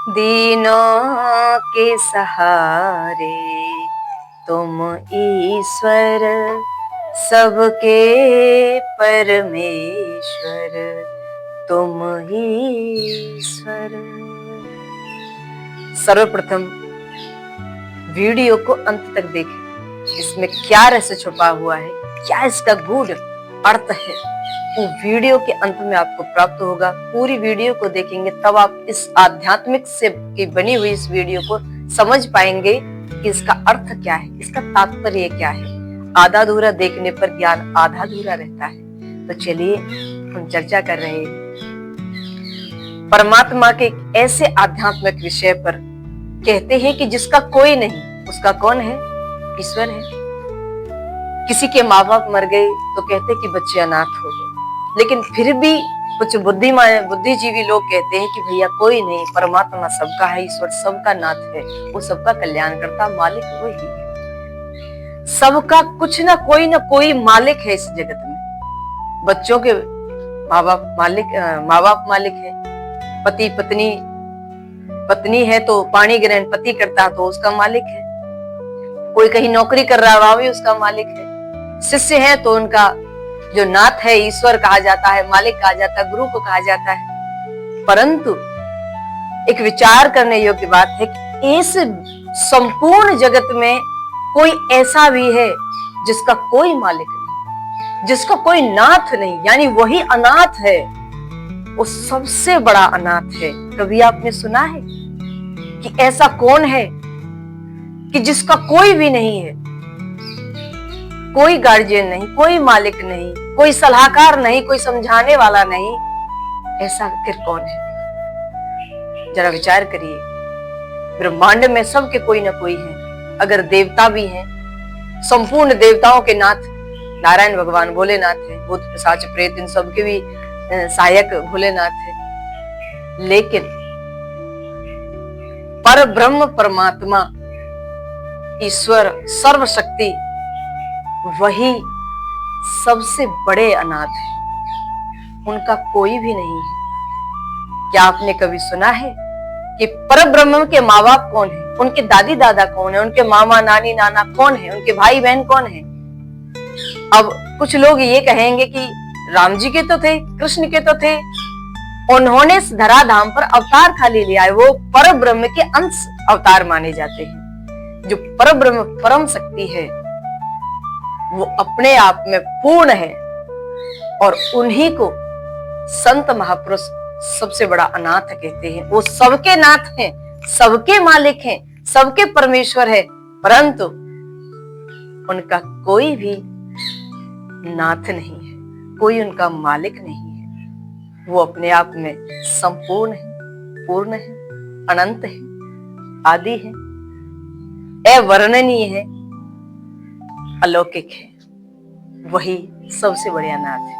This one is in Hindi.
दीनों के सहारे तुम ईश्वर, सबके परमेश्वर तुम ईश्वर। सर्वप्रथम वीडियो को अंत तक देखें, इसमें क्या रहस्य छुपा हुआ है, क्या इसका गूढ़ अर्थ है, वो वीडियो के अंत में आपको प्राप्त होगा। पूरी वीडियो को देखेंगे तब आप इस आध्यात्मिक से की बनी हुई इस वीडियो को समझ पाएंगे कि इसका अर्थ क्या है, इसका तात्पर्य क्या है। आधा अधूरा देखने पर ज्ञान आधा अधूरा रहता है। तो चलिए हम चर्चा कर रहे हैं परमात्मा के ऐसे आध्यात्मिक विषय पर। कहते हैं कि जिसका कोई नहीं उसका कौन है? ईश्वर है। किसी के माँ बाप मर गए तो कहते कि बच्चे अनाथ हो गए, लेकिन फिर भी कुछ बुद्धिजीवी लोग कहते हैं कि भैया कोई नहीं, परमात्मा सबका है, ईश्वर सबका नाथ है, वो सबका कल्याण करता, मालिक वही है। सबका कुछ ना कोई मालिक है इस जगत में। बच्चों के माँ बाप मालिक है, पति पत्नी है तो पाणी ग्रहण पति करता है तो उसका मालिक है। कोई कहीं नौकरी कर रहा है वह भी उसका मालिक है। शिष्य है तो उनका जो नाथ है ईश्वर कहा जाता है, मालिक कहा जाता है, गुरु को कहा जाता है। परंतु एक विचार करने योग्य बात है कि इस संपूर्ण जगत में कोई ऐसा भी है जिसका कोई मालिक नहीं, जिसका कोई नाथ नहीं, यानी वही अनाथ है, वो सबसे बड़ा अनाथ है। कभी आपने सुना है कि ऐसा कौन है कि जिसका कोई भी नहीं है, कोई गार्जियन नहीं, कोई मालिक नहीं, कोई सलाहकार नहीं, कोई समझाने वाला नहीं? ऐसा आखिर कौन है? जरा विचार करिए। ब्रह्मांड में सबके कोई ना कोई है। अगर देवता भी हैं, संपूर्ण देवताओं के नाथ नारायण भगवान भोलेनाथ है, भूत पिशाच प्रेत इन सबके भी सहायक भोलेनाथ है। लेकिन पर ब्रह्म परमात्मा ईश्वर सर्वशक्ति वही सबसे बड़े अनाथ है, उनका कोई भी नहीं है। क्या आपने कभी सुना है कि पर ब्रह्म के माँ बाप कौन है, उनके दादी दादा कौन है, उनके मामा नानी नाना कौन है, उनके भाई बहन कौन है? अब कुछ लोग ये कहेंगे कि राम जी के तो थे, कृष्ण के तो थे, उन्होंने इस धराधाम पर अवतार खाली लिया है, वो पर ब्रह्म के अंश अवतार माने जाते हैं। जो पर ब्रह्म परम शक्ति है वो अपने आप में पूर्ण है और उन्हीं को संत महापुरुष सबसे बड़ा अनाथ कहते हैं। वो सबके नाथ हैं, सबके मालिक हैं, सबके परमेश्वर है, परंतु उनका कोई भी नाथ नहीं है, कोई उनका मालिक नहीं है। वो अपने आप में संपूर्ण है, पूर्ण है, अनंत है, आदि है, अवर्णनीय है, अलौकिक है। वही सबसे बड़े अनाथ है।